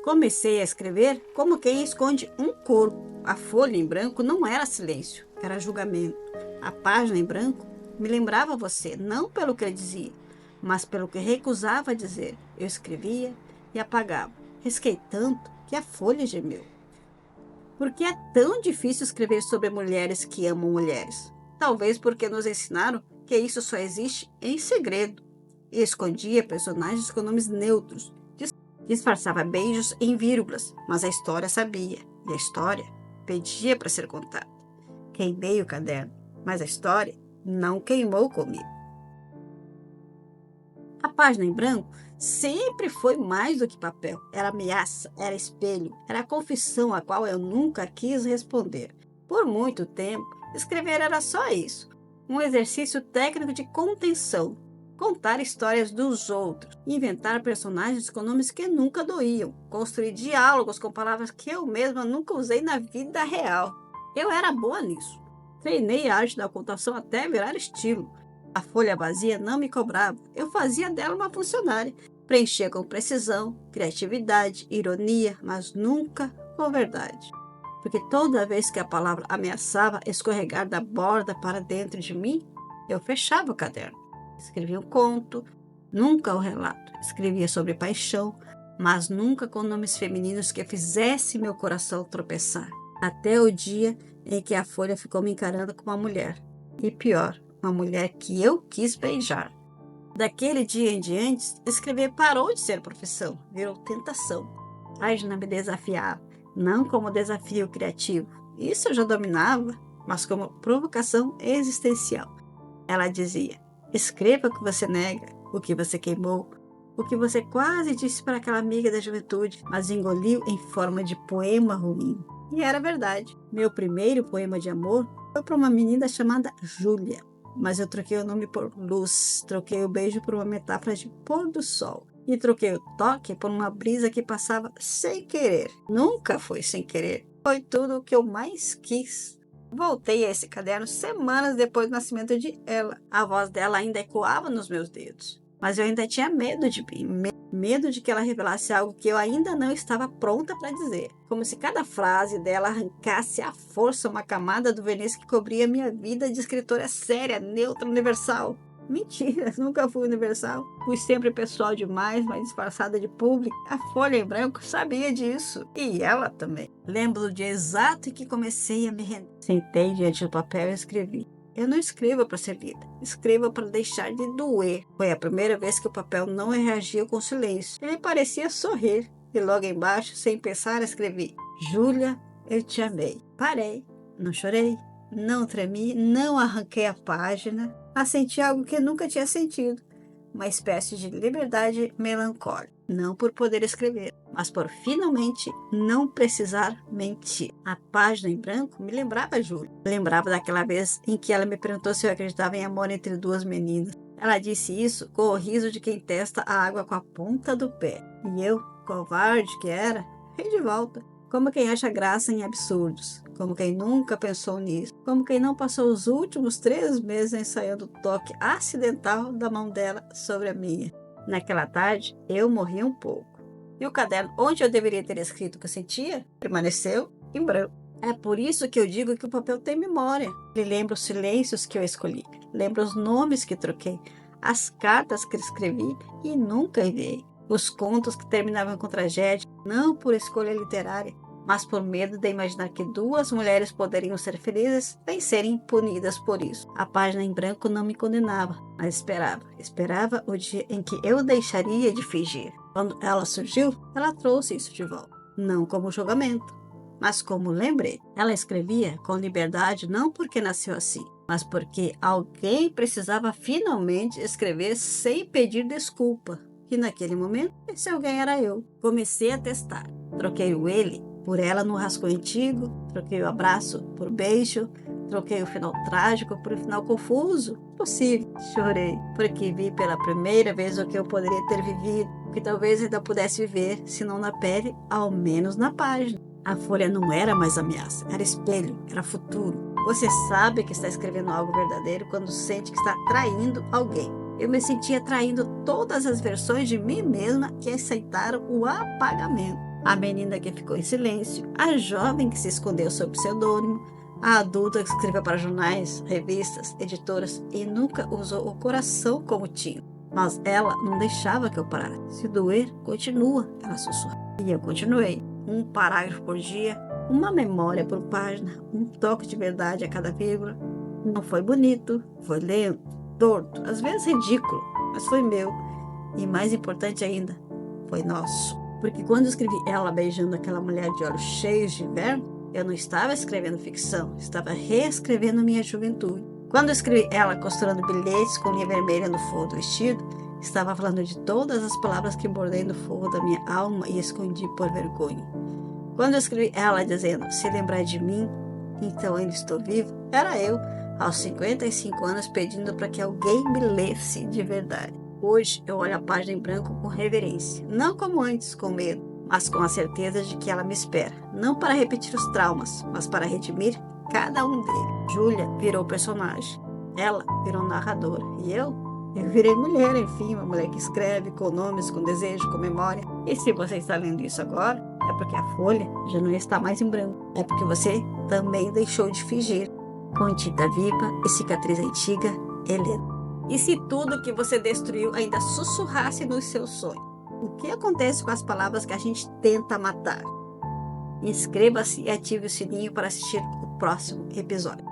Comecei a escrever como quem esconde um corpo. A folha em branco não era silêncio, era julgamento. A página em branco me lembrava você, não pelo que ele dizia, mas pelo que recusava dizer. Eu escrevia e apagava. Risquei tanto que a folha gemeu. Por que é tão difícil escrever sobre mulheres que amam mulheres? Talvez porque nos ensinaram que isso só existe em segredo. E escondia personagens com nomes neutros. Disfarçava beijos em vírgulas, mas a história sabia. E a história pedia para ser contada. Queimei o caderno, mas a história não queimou comigo. A página em branco sempre foi mais do que papel. Era ameaça, era espelho, era a confissão a qual eu nunca quis responder. Por muito tempo, escrever era só isso. Um exercício técnico de contenção. Contar histórias dos outros, inventar personagens com nomes que nunca doíam, construir diálogos com palavras que eu mesma nunca usei na vida real. Eu era boa nisso. Treinei a arte da contação até virar estilo. A folha vazia não me cobrava, eu fazia dela uma funcionária. Preenchia com precisão, criatividade, ironia, mas nunca com verdade. Porque toda vez que a palavra ameaçava escorregar da borda para dentro de mim, eu fechava o caderno. Escrevia um conto, nunca o relato. Escrevia sobre paixão, mas nunca com nomes femininos que fizesse meu coração tropeçar. Até o dia em que a folha ficou me encarando como uma mulher. E pior, uma mulher que eu quis beijar. Daquele dia em diante, escrever parou de ser profissão, virou tentação. A página me desafiava, não como desafio criativo. Isso eu já dominava, mas como provocação existencial. Ela dizia: escreva o que você nega, o que você queimou, o que você quase disse para aquela amiga da juventude, mas engoliu em forma de poema ruim. E era verdade. Meu primeiro poema de amor foi para uma menina chamada Júlia. Mas eu troquei o nome por luz, troquei o beijo por uma metáfora de pôr do sol e troquei o toque por uma brisa que passava sem querer. Nunca foi sem querer, foi tudo o que eu mais quis. Voltei a esse caderno semanas depois do nascimento de ela. A voz dela ainda ecoava nos meus dedos, mas eu ainda tinha medo de mim, medo de que ela revelasse algo que eu ainda não estava pronta para dizer. Como se cada frase dela arrancasse à força uma camada do verniz que cobria minha vida de escritora séria, neutra, universal. Mentira, nunca fui universal. Fui sempre pessoal demais, mas disfarçada de público. A folha em branco sabia disso. E ela também. Lembro do dia exato em que comecei a me render. Sentei diante do papel e escrevi. Eu não escrevo para ser lida, escrevo para deixar de doer. Foi a primeira vez que o papel não reagiu com silêncio. Ele parecia sorrir. E logo embaixo, sem pensar, escrevi: Júlia, eu te amei. Parei, não chorei, não tremi, não arranquei a página, mas senti algo que nunca tinha sentido. Uma espécie de liberdade melancólica. Não por poder escrever, mas por finalmente não precisar mentir. A página em branco me lembrava a Júlia. Lembrava daquela vez em que ela me perguntou se eu acreditava em amor entre duas meninas. Ela disse isso com o riso de quem testa a água com a ponta do pé. E eu, covarde que era, ri de volta. Como quem acha graça em absurdos. Como quem nunca pensou nisso. Como quem não passou os últimos 3 meses ensaiando o toque acidental da mão dela sobre a minha. Naquela tarde, eu morri um pouco. E o caderno onde eu deveria ter escrito o que eu sentia, permaneceu em branco. É por isso que eu digo que o papel tem memória. Ele lembra os silêncios que eu escolhi. Lembra os nomes que troquei. As cartas que escrevi e nunca enviei. Os contos que terminavam com tragédia, não por escolha literária, mas por medo de imaginar que 2 mulheres poderiam ser felizes sem serem punidas por isso. A página em branco não me condenava, mas esperava. Esperava o dia em que eu deixaria de fingir. Quando ela surgiu, ela trouxe isso de volta. Não como julgamento, mas como lembrete. Ela escrevia com liberdade não porque nasceu assim, mas porque alguém precisava finalmente escrever sem pedir desculpa. E naquele momento, esse alguém era eu. Comecei a testar. Troquei o ele por ela no rascunho antigo, troquei o abraço por beijo, troquei o final trágico por um final confuso. Possível. Chorei, porque vi pela primeira vez o que eu poderia ter vivido, que talvez ainda pudesse viver, se não na pele, ao menos na página. A folha não era mais ameaça, era espelho, era futuro. Você sabe que está escrevendo algo verdadeiro quando sente que está traindo alguém. Eu me sentia traindo todas as versões de mim mesma que aceitaram o apagamento. A menina que ficou em silêncio, a jovem que se escondeu sob pseudônimo, a adulta que escreveu para jornais, revistas, editoras e nunca usou o coração como tinha. Mas ela não deixava que eu parasse. Se doer, continua, ela sussurrava. E eu continuei. Um parágrafo por dia, uma memória por página, um toque de verdade a cada vírgula. Não foi bonito, foi lento, torto, às vezes ridículo, mas foi meu. E mais importante ainda, foi nosso. Porque quando eu escrevi ela beijando aquela mulher de olhos cheios de inverno, eu não estava escrevendo ficção, estava reescrevendo minha juventude. Quando eu escrevi ela costurando bilhetes com linha vermelha no forro do vestido, estava falando de todas as palavras que bordei no forro da minha alma e escondi por vergonha. Quando eu escrevi ela dizendo, se lembrar de mim, então ainda estou vivo, era eu, aos 55 anos, pedindo para que alguém me lesse de verdade. Hoje eu olho a página em branco com reverência, não como antes, com medo, mas com a certeza de que ela me espera, não para repetir os traumas, mas para redimir cada um deles. Júlia virou personagem, ela virou narradora, e eu virei mulher, enfim, uma mulher que escreve com nomes, com desejo, com memória. E se você está lendo isso agora, é porque a folha já não está mais em branco, é porque você também deixou de fingir. Com tinta viva e cicatriz antiga, Helena. E se tudo que você destruiu ainda sussurrasse nos seus sonhos? O que acontece com as palavras que a gente tenta matar? Inscreva-se e ative o sininho para assistir o próximo episódio.